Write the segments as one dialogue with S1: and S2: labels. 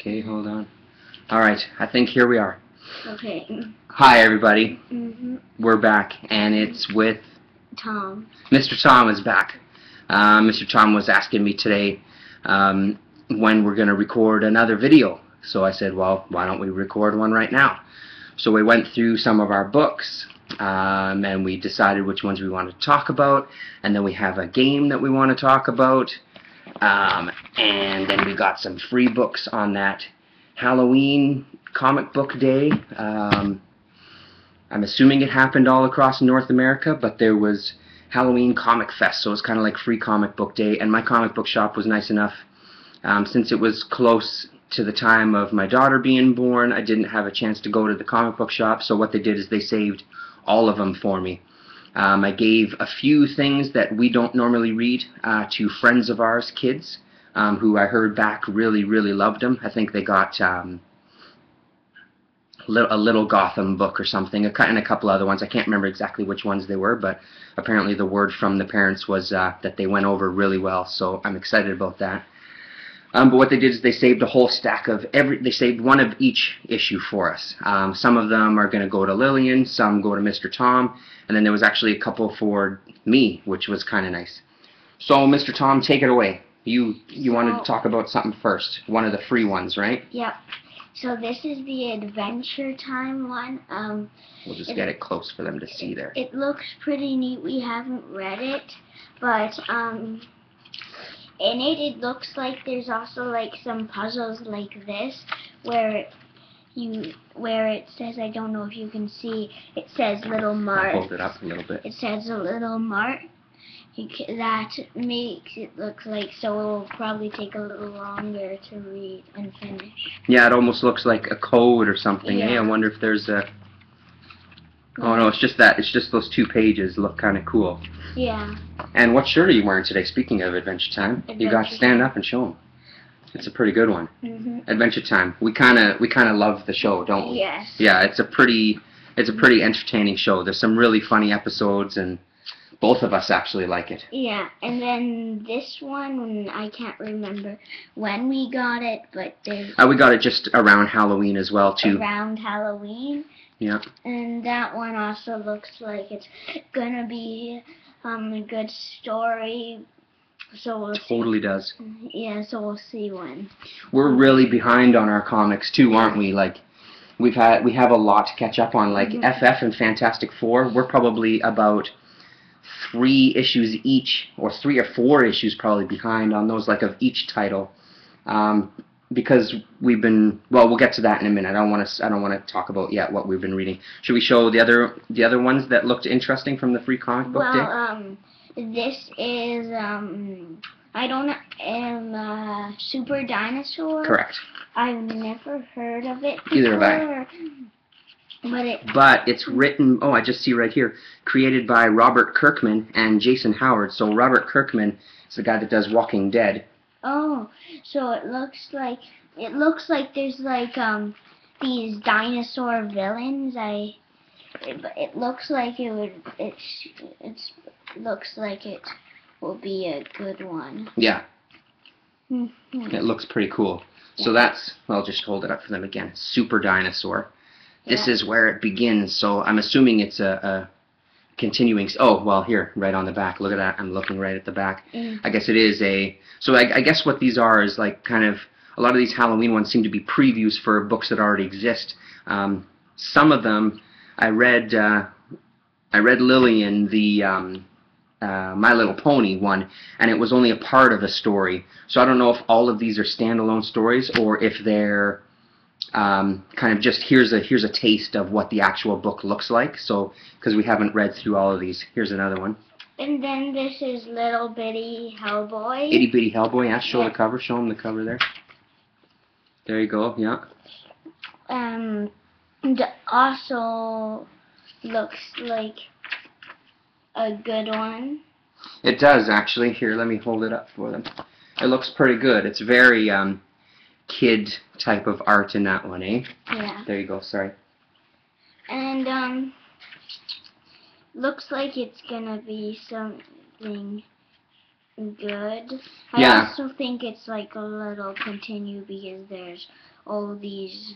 S1: Okay, hold on. Alright, I think here we are.
S2: Okay.
S1: Hi, everybody.
S2: Mhm.
S1: We're back, and it's with...
S2: Tom.
S1: Mr. Tom is back. Mr. Tom was asking me today when we're going to record another video. So I said, well, why don't we record one right now? So we went through some of our books, and we decided which ones we wanted to talk about, and then we have a game that we want to talk about, and then we got some free books on that Halloween comic book day. I'm assuming it happened all across North America, but there was Halloween Comic Fest, so it was kind of like free comic book day, and my comic book shop was nice enough. Since it was close to the time of my daughter being born, I didn't have a chance to go to the comic book shop, so what they did is they saved all of them for me. I gave a few things that we don't normally read to friends of ours, kids, who I heard back really, really loved them. I think they got a Little Gotham book or something, and a couple other ones. I can't remember exactly which ones they were, but apparently the word from the parents was that they went over really well, so I'm excited about that. But what they did is they saved a whole stack of they saved one of each issue for us. Some of them are going to go to Lillian, some go to Mr. Tom, and then there was actually a couple for me, which was kind of nice. So, Mr. Tom, take it away. You wanted to talk about something first, one of the free ones, right?
S2: Yep. So this is the Adventure Time one.
S1: We'll just get it close for them to see there.
S2: It looks pretty neat. We haven't read it, but in it looks like there's also like some puzzles like this where it says, I don't know if you can see, it says Little Mart.
S1: I'll hold it up a little bit.
S2: It says a Little Mart. That makes it look like, so it will probably take a little longer to read and finish.
S1: Yeah, it almost looks like a code or something.
S2: Yeah.
S1: Hey, I wonder if there's a... Oh no, it's just that. It's just those 2 pages look kind of cool.
S2: Yeah.
S1: And what shirt are you wearing today? Speaking of Adventure Time, you got to stand up and show them. It's a pretty good one. Adventure Time. We kind of love the show, don't we?
S2: Yes.
S1: Yeah, it's a pretty entertaining show. There's some really funny episodes, and both of us actually like it.
S2: Yeah, and then this one, I can't remember when we got it, but
S1: we got it just around Halloween as well, too.
S2: Around Halloween.
S1: Yeah.
S2: And that one also looks like it's gonna be a good story. So we'll
S1: totally
S2: see.
S1: Does.
S2: Yeah, so we'll see when.
S1: We're really behind on our comics too, aren't we? Like, we have a lot to catch up on. Like FF and Fantastic Four, we're probably about 3 issues each, or 3 or 4 issues probably behind on those, like of each title. Because we've been, well, we'll get to that in a minute. I don't want to talk about yet what we've been reading. Should we show the other ones that looked interesting from the free comic book day?
S2: Well, this is I don't know, Super Dinosaur.
S1: Correct.
S2: I've never heard of it before.
S1: Either have I. But it's written, oh, I just see right here, created by Robert Kirkman and Jason Howard. So Robert Kirkman is the guy that does Walking Dead.
S2: Oh, so it looks like there's like these dinosaur villains. It looks like looks like it will be a good one.
S1: Yeah. It looks pretty cool. Yeah. So that's, I'll just hold it up for them again. Super Dinosaur. This is where it begins. So I'm assuming it's a continuing. Oh, well, here, right on the back. Look at that. I'm looking right at the back. I guess it is a... So I guess what these are is like kind of... A lot of these Halloween ones seem to be previews for books that already exist. Some of them, I read Lillian, the My Little Pony one, and it was only a part of a story. So I don't know if all of these are standalone stories or if they're kind of just here's a taste of what the actual book looks like. So because we haven't read through all of these, here's another one. And
S2: then this is Little Bitty Hellboy.
S1: Itty Bitty Hellboy. Yeah, show the cover. Show them the cover there. There you go. Yeah.
S2: Also looks like a good one.
S1: It does actually. Here, let me hold it up for them. It looks pretty good. It's very kid type of art in that one, eh?
S2: Yeah.
S1: There you go. Sorry.
S2: And looks like it's gonna be something good.
S1: Yeah.
S2: I also think it's like a little continue because there's all these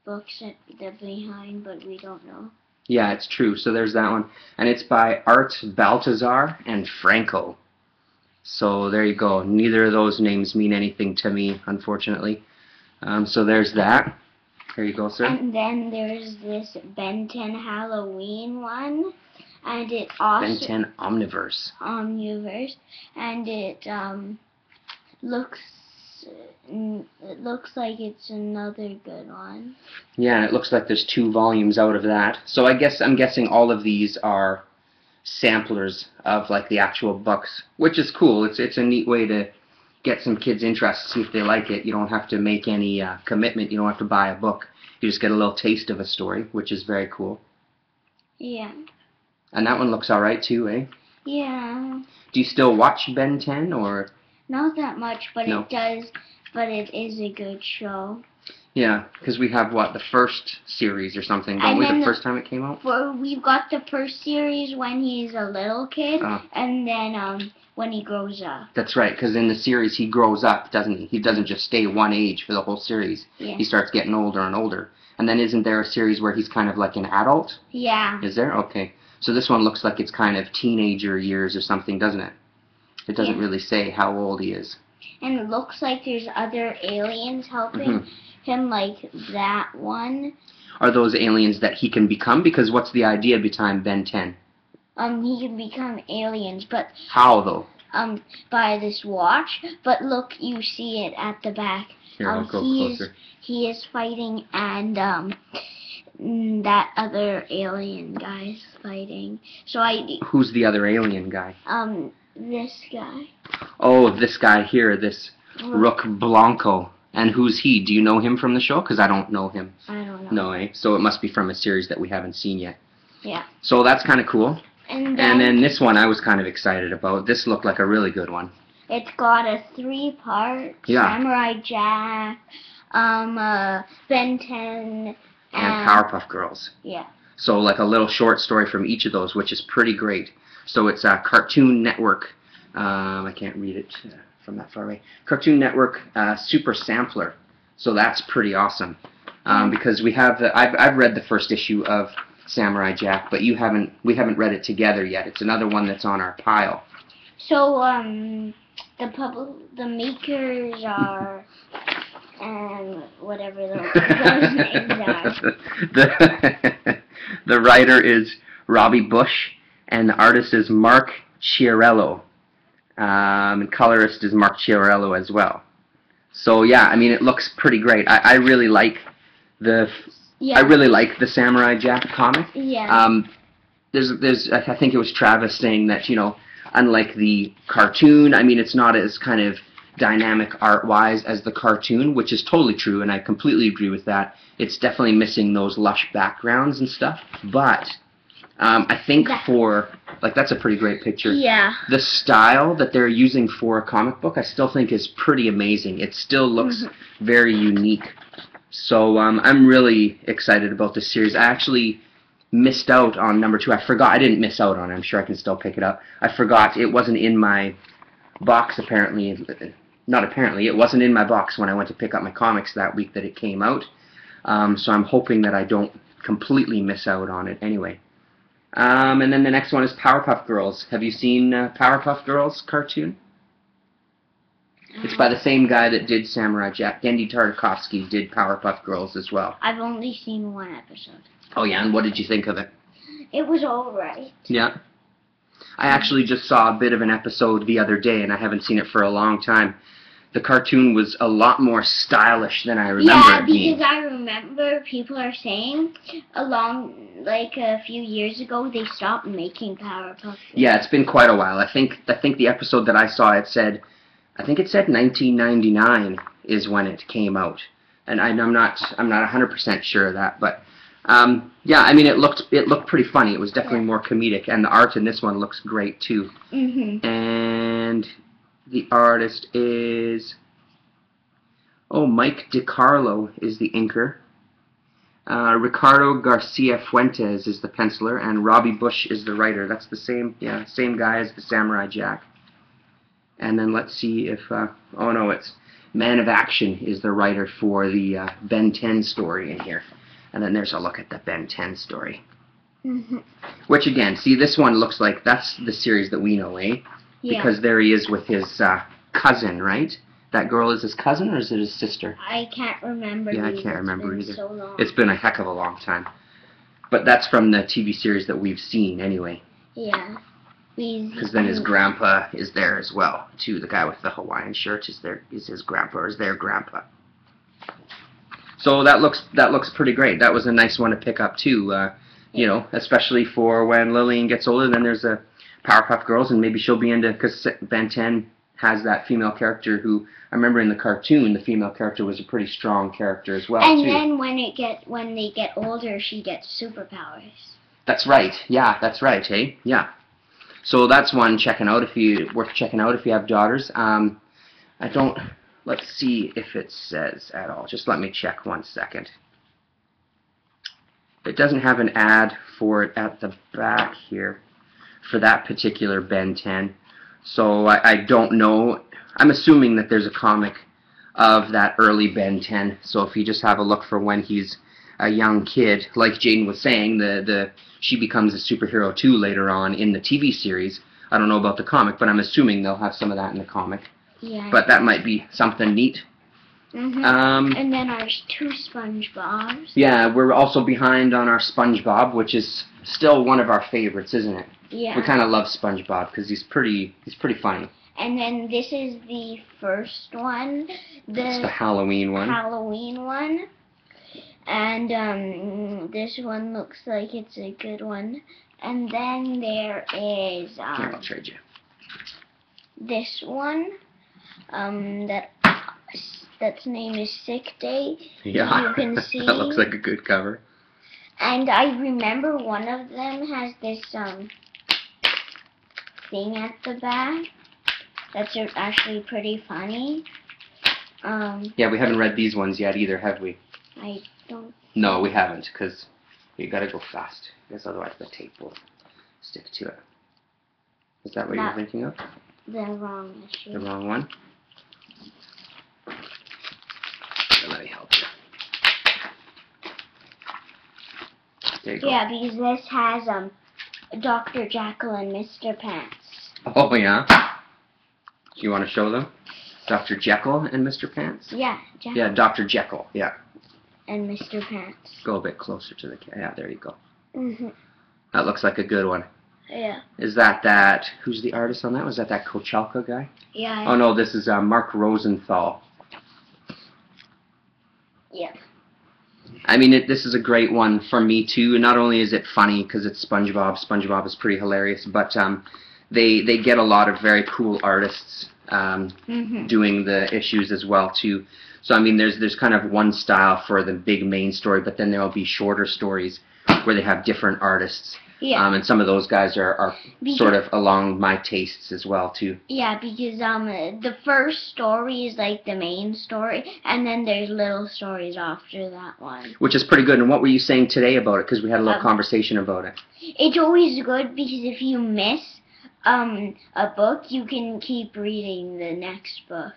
S2: books at the behind, but we don't know.
S1: Yeah, it's true. So there's that one. And it's by Art Baltazar and Franco. So there you go. Neither of those names mean anything to me, unfortunately. So there's that. There you go, sir.
S2: And then there's this Ben 10 Halloween one. And it also...
S1: Ben 10 Omniverse.
S2: Omniverse. And it looks like it's another good one.
S1: Yeah, and it looks like there's 2 volumes out of that. So I'm guessing all of these are samplers of like the actual books, which is cool. It's a neat way to get some kids' interest, see if they like it. You don't have to make any commitment. You don't have to buy a book. You just get a little taste of a story, which is very cool.
S2: Yeah.
S1: And that one looks alright too, eh?
S2: Yeah.
S1: Do you still watch Ben 10 or?
S2: Not that much, but
S1: No.
S2: it does. But it is a good show.
S1: Yeah, because we have what, the first series or something, don't
S2: And
S1: we?
S2: then
S1: The first time it came out.
S2: We've got the first series when he's a little kid, and then when he grows up.
S1: That's right, because in the series he grows up, doesn't he? He doesn't just stay one age for the whole series.
S2: Yeah.
S1: He starts getting older and older. And then isn't there a series where he's kind of like an adult?
S2: Yeah.
S1: Is there? Okay. So this one looks like it's kind of teenager years or something, doesn't it? It doesn't
S2: Yeah.
S1: really say how old he is.
S2: And it looks like there's other aliens helping him, like that one.
S1: Are those aliens that he can become? Because what's the idea behind Ben 10?
S2: He can become aliens, but
S1: How, though?
S2: by this watch. But look, you see it at the back.
S1: Here, I'll go closer.
S2: He is fighting, and that other alien guy's fighting. So
S1: Who's the other alien guy?
S2: this guy.
S1: Oh, this guy here, this Rook Blanco. And who's he? Do you know him from the show? Because I don't know him.
S2: I don't know.
S1: No, eh? So it must be from a series that we haven't seen yet.
S2: Yeah.
S1: So that's kind of cool.
S2: And
S1: then this one I was kind of excited about. This looked like a really good one.
S2: It's got a 3-part Samurai Jack, Ben 10,
S1: and Powerpuff Girls.
S2: Yeah.
S1: So like a little short story from each of those, which is pretty great. So it's a Cartoon Network. I can't read it from that far away. Cartoon Network Super Sampler. So that's pretty awesome. Because we have I've read the first issue of Samurai Jack, but we haven't read it together yet. It's another one that's on our pile.
S2: So the makers are whatever those names are.
S1: The writer is Robbie Bush, and the artist is Mark Chiarello. And colorist is Mark Chiarello as well. So yeah, I mean it looks pretty great. I really like the Samurai Jack comic.
S2: Yeah.
S1: There's I think it was Travis saying that, you know, unlike the cartoon, I mean it's not as kind of dynamic art-wise as the cartoon, which is totally true, and I completely agree with that. It's definitely missing those lush backgrounds and stuff, but I think that's a pretty great picture.
S2: Yeah.
S1: The style that they're using for a comic book, I still think is pretty amazing. It still looks very unique. So I'm really excited about this series. I actually missed out on number 2. I forgot. I didn't miss out on it. I'm sure I can still pick it up. I forgot. It wasn't in my box, apparently. Not apparently. It wasn't in my box when I went to pick up my comics that week that it came out. So I'm hoping that I don't completely miss out on it anyway. And then the next one is Powerpuff Girls. Have you seen Powerpuff Girls cartoon? It's by the same guy that did Samurai Jack. Gendy Tartakovsky did Powerpuff Girls as well.
S2: I've only seen one episode.
S1: Oh yeah, and what did you think of it?
S2: It was alright.
S1: Yeah. I actually just saw a bit of an episode the other day, and I haven't seen it for a long time. The cartoon was a lot more stylish than I remember it being.
S2: Yeah, because I remember people are saying a few years ago they stopped making Powerpuff Girls.
S1: Yeah, it's been quite a while. I think the episode that I saw, it said 1999 is when it came out, and I'm not 100% sure of that, but yeah, I mean it looked pretty funny. It was definitely more comedic, and the art in this one looks great too. And the artist is Mike DiCarlo is the inker. Ricardo Garcia Fuentes is the penciler, and Robbie Bush is the writer. That's the same guy as the Samurai Jack. And then let's see if, oh no, it's Man of Action is the writer for the Ben 10 story in here. And then there's a look at the Ben 10 story. Which again, see, this one looks like that's the series that we know, eh?
S2: Yeah.
S1: Because there he is with his cousin, right? That girl is his cousin, or is it his sister?
S2: I can't remember.
S1: Yeah, I can't remember
S2: either.
S1: either.
S2: So long.
S1: It's been a heck of a long time. But that's from the TV series that we've seen, anyway.
S2: Yeah.
S1: Because then his grandpa is there as well, too. The guy with the Hawaiian shirt is his grandpa, or is their grandpa. So that looks pretty great. That was a nice one to pick up too. You know, especially for when Lillian gets older. Then there's a Powerpuff Girls, and maybe she'll be into, because Ben 10 has that female character who, I remember in the cartoon, the female character was a pretty strong character as well,
S2: and
S1: too.
S2: then when they get older, she gets superpowers.
S1: That's right. Yeah, that's right. Hey, yeah. So that's one worth checking out if you have daughters. I don't. Let's see if it says at all. Just let me check 1 second. It doesn't have an ad for it at the back here for that particular Ben 10. So I don't know. I'm assuming that there's a comic of that early Ben 10. So if you just have a look for when he's a young kid, like Jaden was saying, she becomes a superhero too later on in the TV series. I don't know about the comic, but I'm assuming they'll have some of that in the comic.
S2: Yeah.
S1: But that might be something neat.
S2: And then there's 2 SpongeBobs.
S1: Yeah, we're also behind on our SpongeBob, which is still one of our favorites, isn't it?
S2: Yeah.
S1: We kind of love SpongeBob because he's pretty funny.
S2: And then this is the first one.
S1: It's the Halloween one.
S2: Halloween one. And this one looks like it's a good one. And then there is
S1: Here, I'll trade you.
S2: this one. That's name is Sick Day.
S1: Yeah,
S2: You can see.
S1: that looks like a good cover.
S2: And I remember one of them has this thing at the back. That's actually pretty funny.
S1: Yeah, we haven't read these ones yet either, have we?
S2: I don't.
S1: No, we haven't, because we gotta go fast, because otherwise the tape will stick to it. Is that what you're thinking of?
S2: The wrong issue.
S1: The wrong one? Here, let me help you. There you go.
S2: Yeah, because this has Dr. Jekyll and Mr. Pants.
S1: Oh, yeah? Do you want to show them? Dr. Jekyll and Mr. Pants?
S2: Yeah, Jekyll.
S1: Yeah, Dr. Jekyll, yeah.
S2: And Mr. Pants.
S1: Go a bit closer to the camera. Yeah, there you go.
S2: Mhm.
S1: That looks like a good one.
S2: Yeah.
S1: Is that, who's the artist on that? Was that Kochalka guy?
S2: Yeah.
S1: Oh, no, this is Mark Rosenthal.
S2: Yeah.
S1: I mean, this is a great one for me, too. Not only is it funny, because it's SpongeBob. SpongeBob is pretty hilarious, but they get a lot of very cool artists doing the issues as well, too. So, I mean, there's kind of one style for the big main story, but then there will be shorter stories where they have different artists.
S2: Yeah.
S1: And some of those guys are sort of along my tastes as well, too.
S2: Yeah, because the first story is like the main story, and then there's little stories after that one.
S1: Which is pretty good. And what were you saying today about it? Because we had a little conversation about it.
S2: It's always good because if you miss a book, you can keep reading the next book.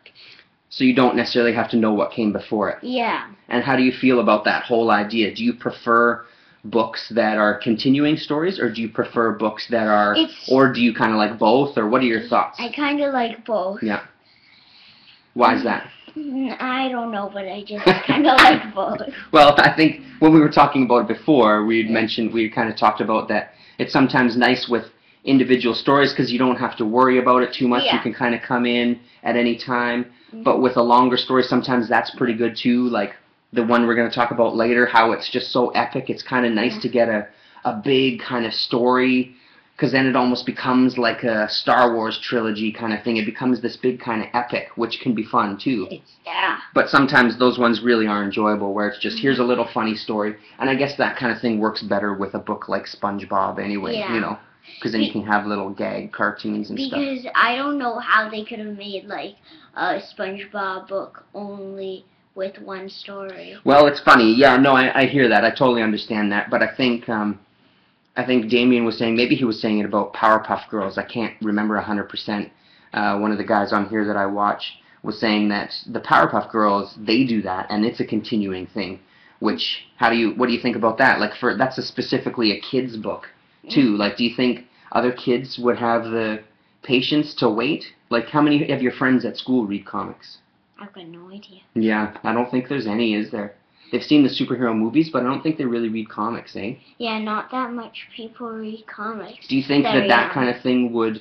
S1: So you don't necessarily have to know what came before it.
S2: Yeah.
S1: And how do you feel about that whole idea? Do you prefer books that are continuing stories, or do you prefer books that are, or do you kind of like both, or what are your thoughts?
S2: I kind of like both.
S1: Yeah. Why is that?
S2: I don't know, but I just kind of like both.
S1: Well, I think when we were talking about it before, we kind of talked about that it's sometimes nice with individual stories because you don't have to worry about it too much.
S2: Yeah.
S1: You can kind of come in at any time. But with a longer story, sometimes that's pretty good too. Like the one we're going to talk about later, how it's just so epic. It's kind of nice to get a big kind of story, because then it almost becomes like a Star Wars trilogy kind of thing. It becomes this big kind of epic, which can be fun too.
S2: Yeah.
S1: But sometimes those ones really are enjoyable, where it's just, here's a little funny story. And I guess that kind of thing works better with a book like SpongeBob anyway, you know. Because then you can have little gag cartoons and stuff.
S2: Because I don't know how they could have made like a SpongeBob book only with one story.
S1: Well, it's funny. Yeah, no, I hear that. I totally understand that. But I think Damien was saying, maybe he was saying it about Powerpuff Girls. I can't remember 100%. one of the guys on here that I watch was saying that the Powerpuff Girls, they do that, and it's a continuing thing. Which, what do you think about that? Like, that's specifically a kid's book, too. Like, do you think other kids would have the patience to wait? Like, how many of your friends at school read comics?
S2: I've got no idea.
S1: Yeah, I don't think there's any, is there? They've seen the superhero movies, but I don't think they really read comics, eh?
S2: Yeah, not that much people read comics.
S1: Do you think that kind of thing would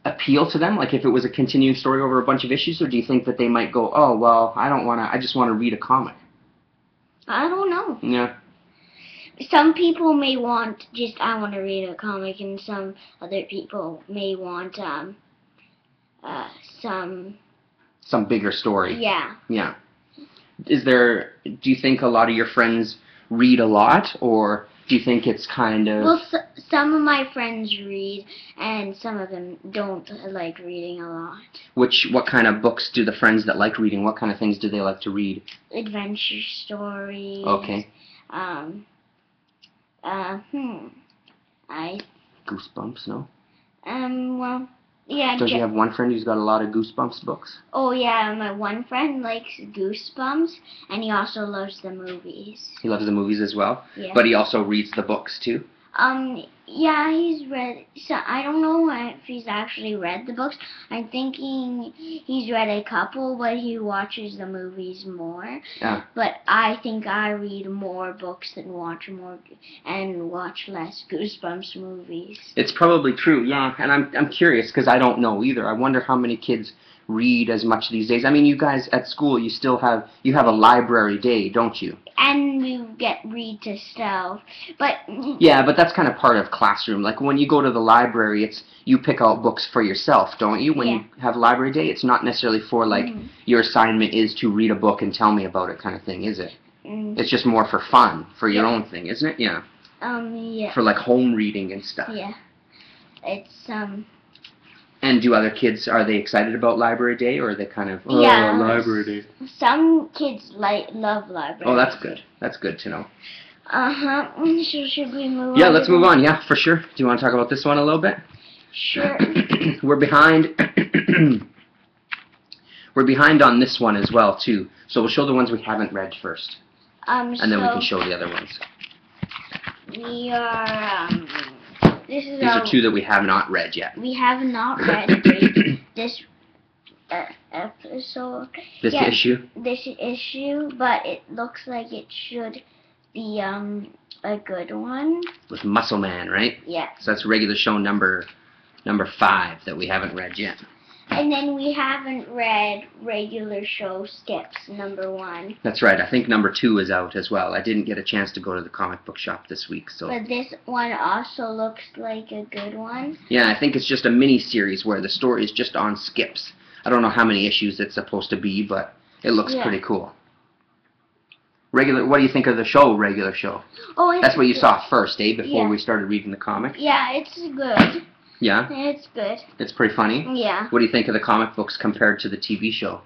S1: appeal to them? Like, if it was a continuing story over a bunch of issues, or do you think that they might go, oh, well, I just want to read a comic?
S2: I don't know.
S1: Yeah.
S2: Some people may want I want to read a comic, and some other people may want some
S1: bigger story.
S2: Yeah.
S1: Yeah. Do you think a lot of your friends read a lot, or do you think it's kind of...
S2: Well, some of my friends read, and some of them don't like reading a lot.
S1: What kind of books do the friends that like reading, what kind of things do they like to read?
S2: Adventure stories.
S1: Okay. Goosebumps, no?
S2: Well, yeah.
S1: Don't you have one friend who's got a lot of Goosebumps books?
S2: Oh, yeah, my one friend likes Goosebumps, and he also loves the movies.
S1: He loves the movies as well?
S2: Yeah.
S1: But he also reads the books, too?
S2: Yeah, he's read, so I don't know if he's actually read the books. I'm thinking he's read a couple, but he watches the movies more.
S1: Yeah.
S2: But I think I read more books than watch less Goosebumps movies.
S1: It's probably true, yeah. And I'm curious, because I don't know either. I wonder how many kids read as much these days. I mean, you guys at school, you have a library day, don't you?
S2: And you get read to stuff, but...
S1: Yeah, but that's kind of part of classroom. Like, when you go to the library, you pick out books for yourself, don't you? When you have library day, it's not necessarily for, like, your assignment is to read a book and tell me about it kind of thing, is it? It's just more for fun, for your own thing, isn't it? Yeah.
S2: Yeah.
S1: For, like, home reading and stuff.
S2: Yeah. It's,
S1: And do other kids, are they excited about library day, or are they kind of, library day?
S2: Some kids love library.
S1: Oh, that's good. That's good to know.
S2: So should we move on?
S1: Yeah, let's move on. Yeah, for sure. Do you want to talk about this one a little bit?
S2: Sure.
S1: We're behind. We're behind on this one as well, too. So we'll show the ones we haven't read first. And then we can show the other ones.
S2: We are,
S1: These are two that we have not read yet.
S2: We have not read this episode.
S1: This issue?
S2: This issue, but it looks like it should be a good one.
S1: With Muscle Man, right?
S2: Yeah.
S1: So that's regular show number 5 that we haven't read yet.
S2: And then we haven't read regular show Skips number 1.
S1: That's right. I think number 2 is out as well. I didn't get a chance to go to the comic book shop this week, so.
S2: But this one also looks like a good one.
S1: Yeah, I think it's just a mini-series where the story is just on Skips. I don't know how many issues it's supposed to be, but it looks pretty cool. What do you think of the show, regular show?
S2: Oh,
S1: that's what you saw first, eh, before we started reading the comic?
S2: Yeah, it's good.
S1: Yeah?
S2: It's good.
S1: It's pretty funny?
S2: Yeah.
S1: What do you think of the comic books compared to the TV show?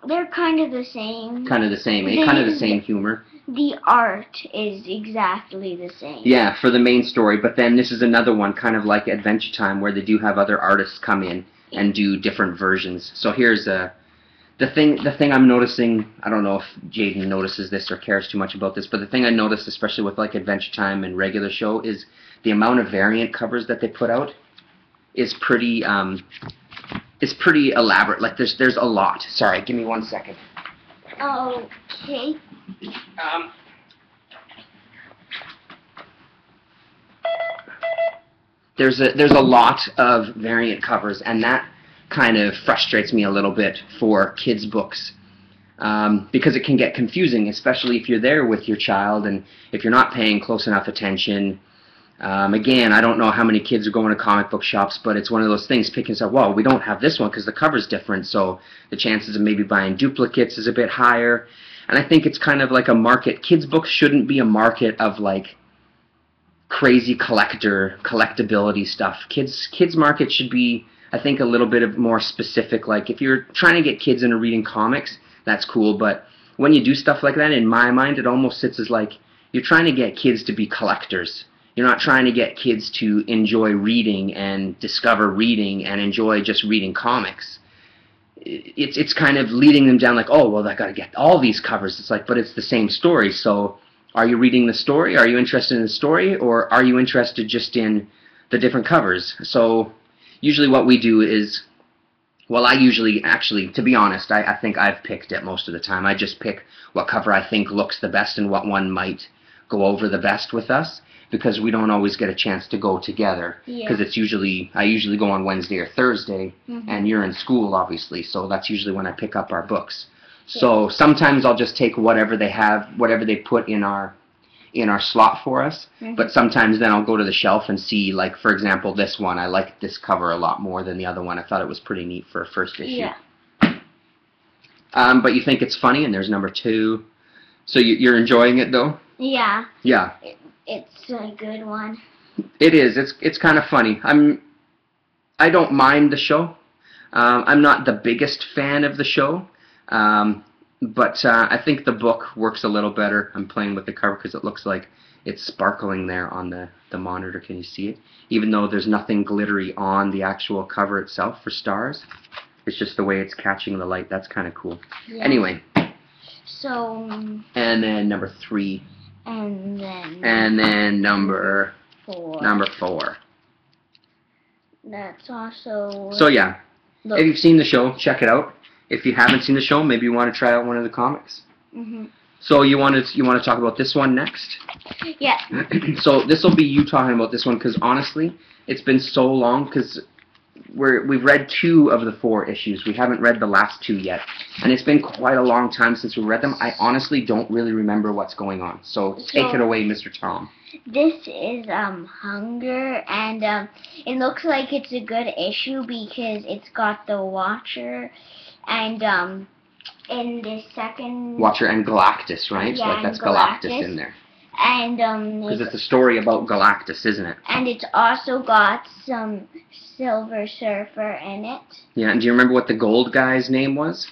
S2: They're kind of the same.
S1: Kind of the same, eh? Kind of the same humor.
S2: The art is exactly the same.
S1: Yeah, for the main story, but then this is another one, kind of like Adventure Time, where they do have other artists come in and do different versions. So here's the thing I'm noticing. I don't know if Jaden notices this or cares too much about this, but the thing I noticed, especially with like Adventure Time and regular show, is the amount of variant covers that they put out is pretty elaborate. Like there's a lot. Sorry, give me 1 second.
S2: Okay.
S1: There's a lot of variant covers, and that kind of frustrates me a little bit for kids' books, because it can get confusing, especially if you're there with your child and if you're not paying close enough attention. Again, I don't know how many kids are going to comic book shops, but it's one of those things, picking up, well, we don't have this one because the cover's different, so the chances of maybe buying duplicates is a bit higher. And I think it's kind of like a market. Kids' books shouldn't be a market of like crazy collectability stuff. Kids' market should be, I think, a little bit of more specific. Like if you're trying to get kids into reading comics, that's cool, but when you do stuff like that, in my mind, it almost sits as like you're trying to get kids to be collectors. You're not trying to get kids to enjoy reading and discover reading and enjoy just reading comics. It's kind of leading them down like, oh, well, I got to get all these covers. It's like, but it's the same story. So are you reading the story? Are you interested in the story? Or are you interested just in the different covers? So usually what we do is, well, I usually, actually, to be honest, I think I've picked it most of the time. I just pick what cover I think looks the best and what one might go over the best with us, because we don't always get a chance to go together. Because it's usually, I usually go on Wednesday or Thursday, and you're in school, obviously, so that's usually when I pick up our books. So sometimes I'll just take whatever they have, whatever they put in our slot for us, but sometimes then I'll go to the shelf and see, like, for example, this one. I like this cover a lot more than the other one. I thought it was pretty neat for a first issue.
S2: Yeah.
S1: But you think it's funny, and there's number 2. So you're enjoying it, though?
S2: Yeah.
S1: Yeah.
S2: It's a good one.
S1: It is. It's kind of funny. I don't mind the show. I'm not the biggest fan of the show. But I think the book works a little better. I'm playing with the cover because it looks like it's sparkling there on the monitor. Can you see it? Even though there's nothing glittery on the actual cover itself for Stars. It's just the way it's catching the light. That's kind of cool.
S2: Yeah.
S1: Anyway.
S2: So.
S1: And then number 3.
S2: And then.
S1: And then number
S2: 4.
S1: Number 4.
S2: That's also.
S1: So yeah.
S2: Look.
S1: If you've seen the show, check it out. If you haven't seen the show, maybe you want to try out one of the comics. So you want to talk about this one next?
S2: Yeah.
S1: So this will be you talking about this one, because honestly, it's been so long, because we've read 2 of the 4 issues. We haven't read the last 2 yet, and it's been quite a long time since we read them. I honestly don't really remember what's going on. So take it away, Mr. Tom.
S2: This is Hunger, and it looks like it's a good issue because it's got the Watcher. And in the second...
S1: Watcher and Galactus, right?
S2: Yeah,
S1: like that's Galactus in there.
S2: And
S1: because it's a story about Galactus, isn't it?
S2: And it's also got some Silver Surfer in it.
S1: Yeah, and do you remember what the gold guy's name was?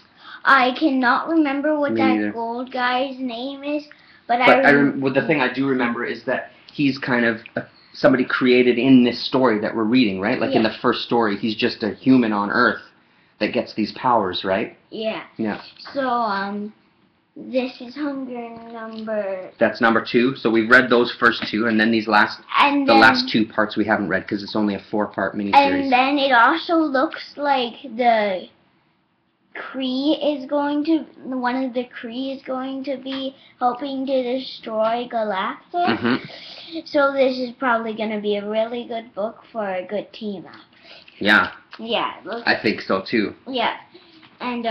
S2: I cannot remember what that gold guy's name is, but well,
S1: the thing I do remember is that he's kind of somebody created in this story that we're reading, right? Like in the first story, he's just a human on Earth that gets these powers, right?
S2: Yeah.
S1: Yeah.
S2: So, this is Hunger number...
S1: That's number 2. So we've read those first 2, and then these last... the last 2 parts we haven't read, because it's only a 4-part miniseries.
S2: And then it also looks like the Kree is going to... One of the Kree is going to be helping to destroy Galactus. So this is probably going to be a really good book for a good team-up.
S1: Yeah.
S2: Yeah.
S1: I think so, too.
S2: Yeah. And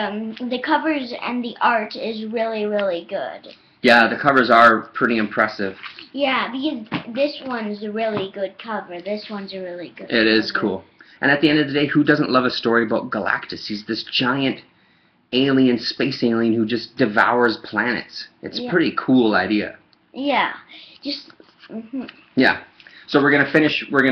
S2: the covers and the art is really, really good.
S1: Yeah, the covers are pretty impressive.
S2: Yeah, because this one's a really good cover. This one's a really good cover.
S1: It is cool. And at the end of the day, who doesn't love a story about Galactus? He's this giant alien, space alien who just devours planets. It's a pretty cool idea.
S2: Yeah. Just...
S1: Yeah. So we're going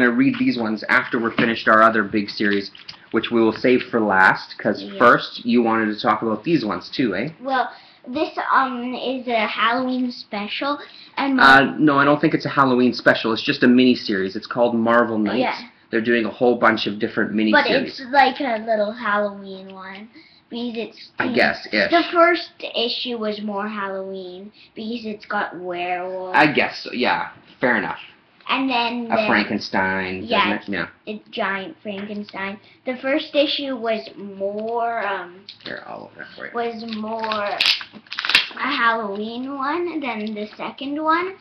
S1: to read these ones after we're finished our other big series, which we will save for last, because first you wanted to talk about these ones too, eh?
S2: Well, this is a Halloween special, and
S1: no, I don't think it's a Halloween special. It's just a mini-series. It's called Marvel Knights.
S2: Yeah.
S1: They're doing a whole bunch of different mini-series.
S2: But it's like a little Halloween one. Because it's...
S1: I guess, ish.
S2: The first issue was more Halloween, because it's got werewolves.
S1: I guess so, yeah. Fair enough.
S2: And then...
S1: A Frankenstein,
S2: yeah,
S1: doesn't it? Yeah.
S2: It's giant Frankenstein. The first issue was more,
S1: Here, I'll open it for you.
S2: was more a Halloween one than the second one.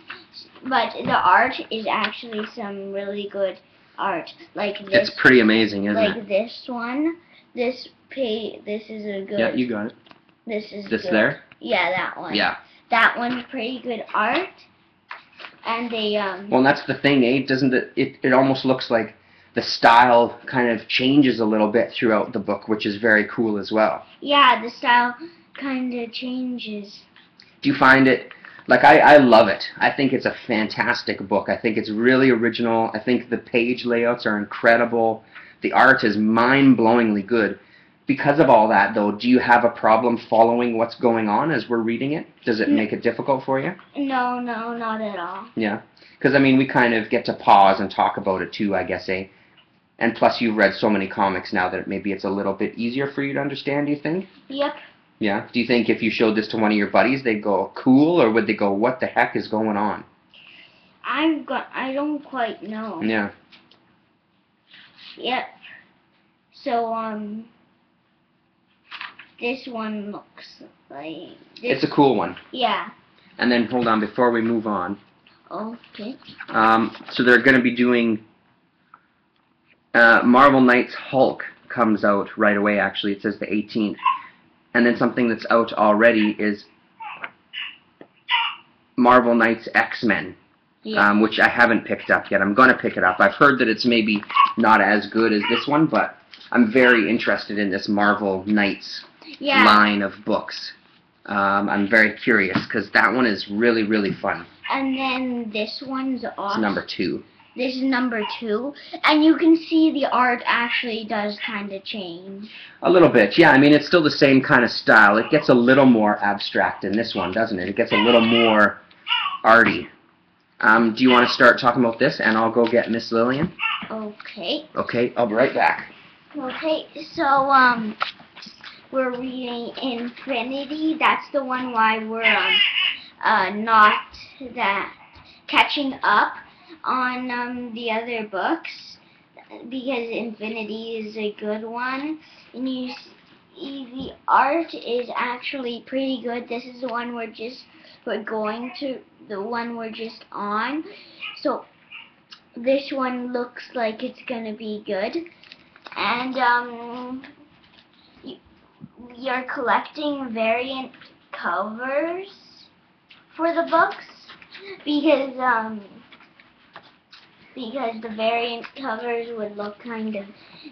S2: But the art is actually some really good art. Like this.
S1: It's pretty amazing, isn't it?
S2: Like this one. This is a good...
S1: Yeah, you got it.
S2: This is
S1: This
S2: good.
S1: there?
S2: Yeah, that one.
S1: Yeah.
S2: That one's pretty good art. And they,
S1: Well, and that's the thing, eh? Doesn't it almost looks like the style kind of changes a little bit throughout the book, which is very cool as well.
S2: Yeah, the style kind of changes.
S1: Do you find it... Like, I love it. I think it's a fantastic book. I think it's really original. I think the page layouts are incredible. The art is mind-blowingly good. because of all that, though, do you have a problem following what's going on as we're reading it? Does it make it difficult for you?
S2: No, not at all.
S1: Yeah. Because, I mean, we kind of get to pause and talk about it, too, I guess, eh? And plus, you've read so many comics now that maybe it's a little bit easier for you to understand, do you think?
S2: Yep.
S1: Yeah? Do you think if you showed this to one of your buddies, they'd go, cool, or would they go, what the heck is going on?
S2: I don't quite know.
S1: Yeah.
S2: Yep. So, this one looks like...
S1: It's a cool one.
S2: Yeah.
S1: And then, hold on, before we move on.
S2: Okay.
S1: So they're going to be doing... Marvel Knights Hulk comes out right away, actually. It says the 18th. And then something that's out already is Marvel Knights X-Men.
S2: Yeah.
S1: Which I haven't picked up yet. I'm going to pick it up. I've heard that it's maybe not as good as this one, but I'm very interested in this Marvel Knights line of books. I'm very curious, because that one is really, really fun.
S2: And then this one's awesome.
S1: It's number 2.
S2: This is number 2, and you can see the art actually does kind of change.
S1: A little bit, yeah. I mean, it's still the same kind of style. It gets a little more abstract in this one, doesn't it? It gets a little more arty. Do you want to start talking about this, and I'll go get Miss Lillian?
S2: Okay.
S1: Okay, I'll be right back.
S2: Okay, so, we're reading Infinity. That's the one why we're, not that catching up on, the other books, because Infinity is a good one. And you see, the art is actually pretty good. This is the one we're just on. So this one looks like it's gonna be good. And we are collecting variant covers for the books because the variant covers would look kind of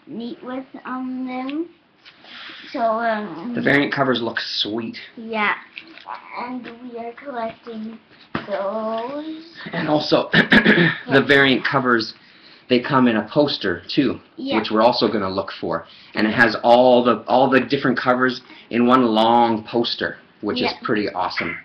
S2: neat with them. So
S1: the variant covers look sweet.
S2: Yeah. And we are collecting those.
S1: And also, the variant covers, they come in a poster too, which we're also going to look for. And it has all the different covers in one long poster, which is pretty awesome.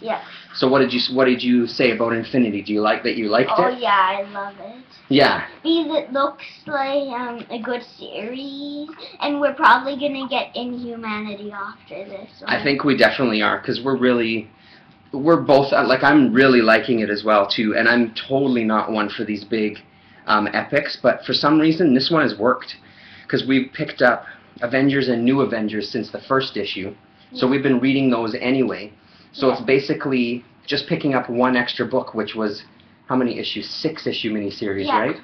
S2: Yeah.
S1: So what did you say about Infinity? Do you like that? You liked it?
S2: Oh yeah, I love it.
S1: Yeah.
S2: Because it looks like a good series, and we're probably gonna get Inhumanity after this one.
S1: I think we definitely are, because we're both like, I'm really liking it as well too, and I'm totally not one for these big epics, but for some reason this one has worked, because we've picked up Avengers and New Avengers since the first issue, so we've been reading those anyway. So it's basically just picking up one extra book, which was, how many issues? 6-issue miniseries, right?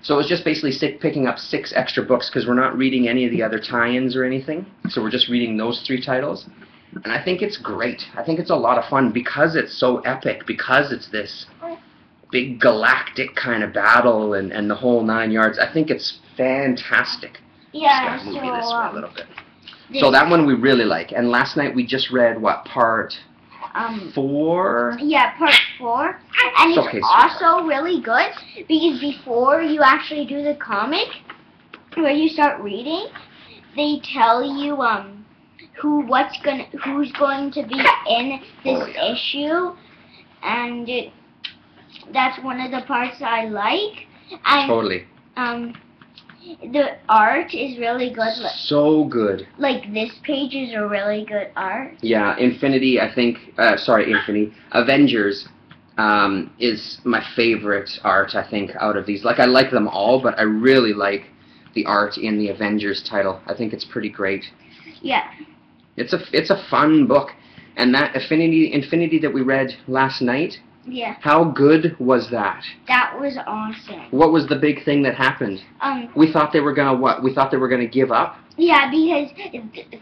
S1: So it was just basically picking up 6 extra books, because we're not reading any of the other tie-ins or anything. So we're just reading those 3 titles. And I think it's great. I think it's a lot of fun, because it's so epic, because it's this big galactic kind of battle and the whole 9 yards. I think it's fantastic.
S2: Yeah,
S1: Just gotta move you this way a little bit. So that one we really like. And last night we just read, what, part 4?
S2: Yeah, part 4. And it's also really good because before you actually do the comic, where you start reading, they tell you who's going to be in this issue, and that's one of the parts I like. And,
S1: totally.
S2: The art is really good.
S1: So good.
S2: Like, this page is a really good art.
S1: Yeah, Infinity, I think, Avengers is my favorite art, I think, out of these. Like, I like them all, but I really like the art in the Avengers title. I think it's pretty great.
S2: Yeah.
S1: It's a fun book. And that Infinity that we read last night, how good was that?
S2: That was awesome.
S1: What was the big thing that happened? We thought they were gonna what? We thought they were gonna give up?
S2: Yeah, because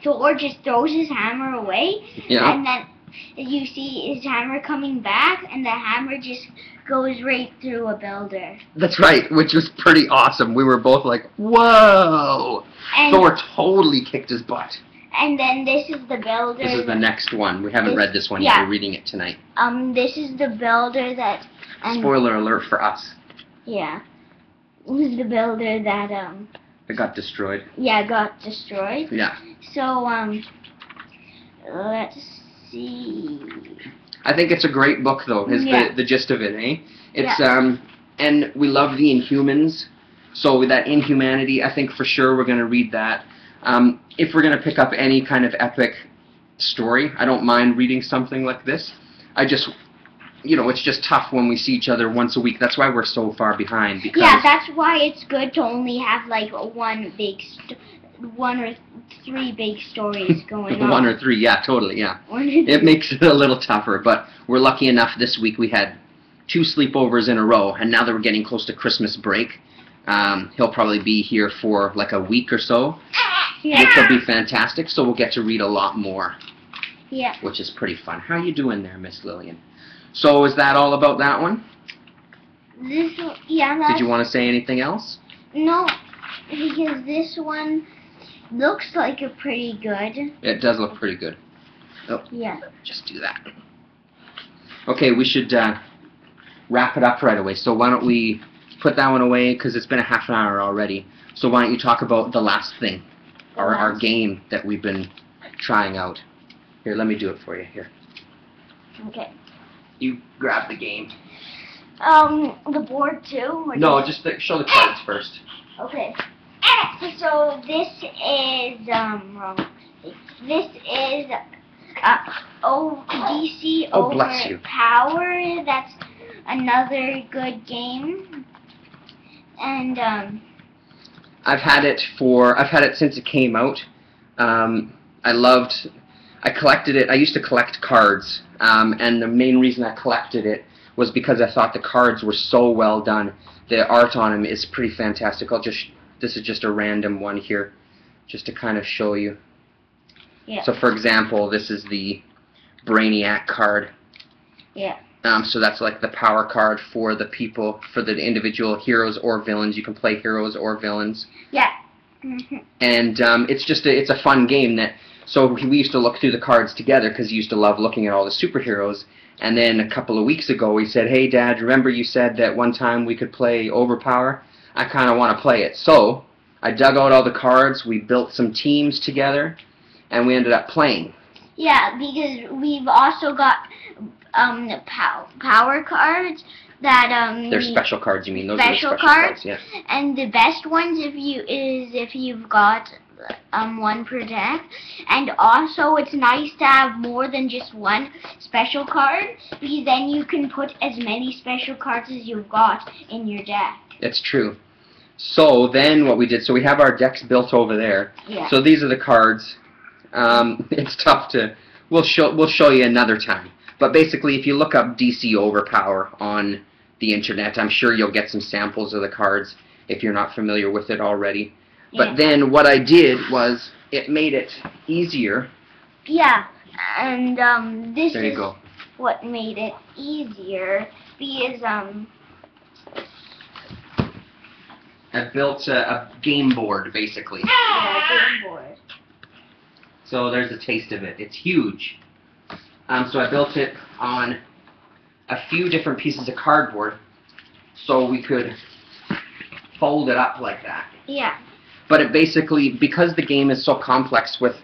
S2: Thor just throws his hammer away, and then you see his hammer coming back, and the hammer just goes right through a builder.
S1: That's right, which was pretty awesome. We were both like, whoa! And Thor totally kicked his butt.
S2: And then this is the builder.
S1: This is the next one. We haven't read this one yet. We're reading it tonight.
S2: This is the builder that...
S1: Spoiler alert for us.
S2: Yeah. This is the builder that,
S1: It got destroyed.
S2: Yeah, got destroyed.
S1: Yeah.
S2: So, let's see.
S1: I think it's a great book, though, is
S2: Yeah.
S1: the gist of it, eh? It's,
S2: Yeah.
S1: and we love the Inhumans, so with that Inhumanity, I think for sure we're going to read that. If we're going to pick up any kind of epic story, I don't mind reading something like this. I just, it's just tough when we see each other once a week. That's why we're so far behind. Because
S2: Yeah, that's why it's good to only have like one or three big stories going on.
S1: One or three, yeah, totally, yeah.
S2: One or
S1: It
S2: three.
S1: makes it a little tougher, but we're lucky enough this week we had 2 sleepovers in a row, and now that we're getting close to Christmas break, he'll probably be here for like a week or so,
S2: Yeah.
S1: which will be fantastic, so we'll get to read a lot more,
S2: Yeah.
S1: which is pretty fun. How you doing there, Miss Lillian? So is that all about that one?
S2: Yeah.
S1: Did you want to say anything else?
S2: No, because this one looks like a pretty good.
S1: It does look pretty good. Oh,
S2: Yeah.
S1: just do that. Okay, we should wrap it up right away. So why don't we put that one away, because it's been a half an hour already. So why don't you talk about the last thing, our game that we've been trying out. Here, let me do it for you. Here,
S2: Okay.
S1: you grab the game.
S2: The board too? Or
S1: No, just show the cards first.
S2: Okay. So this is wrong. This is DC
S1: Oh, bless you.
S2: Overpower. That's another good game. And
S1: I've had it since it came out. I collected it. I used to collect cards, and the main reason I collected it was because I thought the cards were so well done. The art on them is pretty fantastic. This is just a random one here, just to kind of show you.
S2: yeah.
S1: So, for example, this is the Brainiac card.
S2: Yeah.
S1: So that's like the power card for the people, for the individual heroes or villains. You can play heroes or villains.
S2: Yeah. Mm-hmm.
S1: And it's a fun game that. So we used to look through the cards together because he used to love looking at all the superheroes. And then a couple of weeks ago he said, "Hey Dad, remember you said that one time we could play Overpower? I kind of want to play it." So I dug out all the cards, we built some teams together, and we ended up playing.
S2: Yeah, because we've also got power cards that
S1: They're special cards, you mean? Those
S2: special
S1: are the special cards,
S2: cards,
S1: yeah.
S2: and the best ones if you've got one per deck, and also it's nice to have more than just one special card, because then you can put as many special cards as you've got in your deck.
S1: It's true. So then what we did, so we have our decks built over there.
S2: Yeah.
S1: So these are the cards. It's tough to. We'll show you another time. But basically, if you look up DC Overpower on the internet, I'm sure you'll get some samples of the cards if you're not familiar with it already.
S2: Yeah.
S1: But then what I did was it made it easier.
S2: Yeah, and this
S1: There you
S2: is
S1: go.
S2: what made it easier, because
S1: I built a game board basically.
S2: yeah, game board.
S1: So there's a taste of it. It's huge. So I built it on a few different pieces of cardboard so we could fold it up like that.
S2: Yeah.
S1: But it basically, because the game is so complex with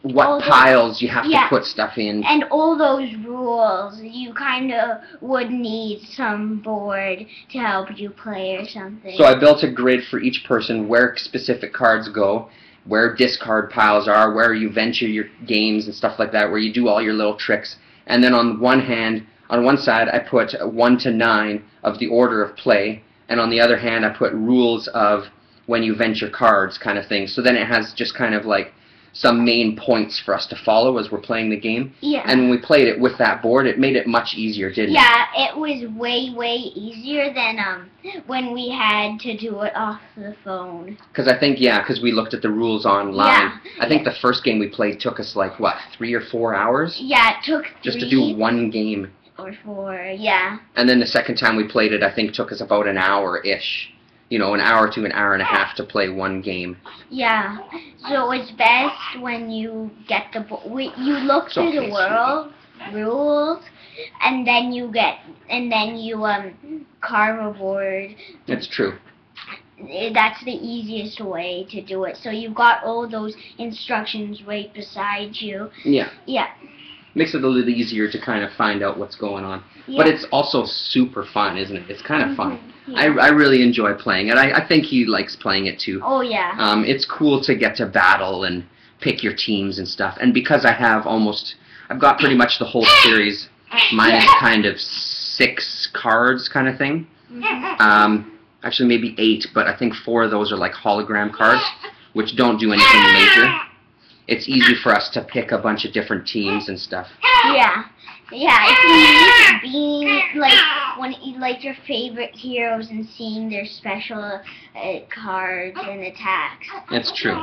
S1: what
S2: All
S1: piles you have
S2: yeah.
S1: to put stuff in.
S2: And all those rules, you kind of would need some board to help you play or something.
S1: So I built a grid for each person where specific cards go, where discard piles are, where you venture your games and stuff like that, where you do all your little tricks. And then on one side I put 1 to 9 of the order of play, and on the other hand I put rules of when you venture cards kind of thing. So then it has just kind of like some main points for us to follow as we're playing the game.
S2: Yeah.
S1: And when we played it with that board, it made it much easier, didn't it?
S2: Yeah, it was way, way easier than when we had to do it off the phone.
S1: Because I think, because we looked at the rules online.
S2: Yeah.
S1: I think the first game we played took us like, what, 3 or 4 hours?
S2: Yeah, it took
S1: Just to
S2: 3
S1: do one game.
S2: or 4, yeah.
S1: And then the second time we played it, I think took us about an hour-ish. You know, an hour to an hour and a half to play one game.
S2: Yeah, so it's best when you get the you look through the world rules, and then you carve a board.
S1: It's true.
S2: that's the easiest way to do it. So you've got all those instructions right beside you.
S1: Yeah.
S2: Yeah.
S1: Makes it a little easier to kind of find out what's going on.
S2: Yeah.
S1: But it's also super fun, isn't it? It's kind of fun.
S2: Yeah.
S1: I really enjoy playing it. I think he likes playing it too.
S2: Oh yeah.
S1: It's cool to get to battle and pick your teams and stuff. And because I've got pretty much the whole series, minus kind of 6 cards kind of thing. Actually maybe 8, but I think 4 of those are like hologram cards, which don't do anything major. It's easy for us to pick a bunch of different teams and stuff.
S2: Yeah. Yeah, if you need like your favorite heroes and seeing their special cards and attacks.
S1: That's true.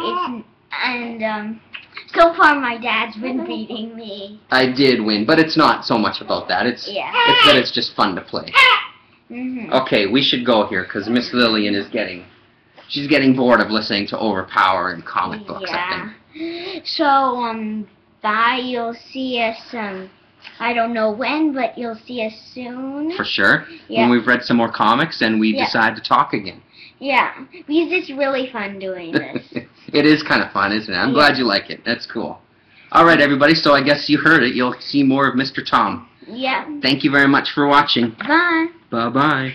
S2: So far my dad's been beating me.
S1: I did win, but it's not so much about that. It's that it's just fun to play. Okay, we should go here because Miss Lillian is she's getting bored of listening to overpowering comic books, I think.
S2: So bye. You'll see us I don't know when, but you'll see us soon.
S1: For sure.
S2: Yeah.
S1: When we've read some more comics and we decide to talk again.
S2: Yeah, because it's really fun doing this.
S1: It is kind of fun, isn't it? I'm glad you like it. That's cool. All right, everybody. So I guess you heard it. You'll see more of Mr. Tom.
S2: Yeah.
S1: Thank you very much for watching.
S2: Bye.
S1: Bye-bye.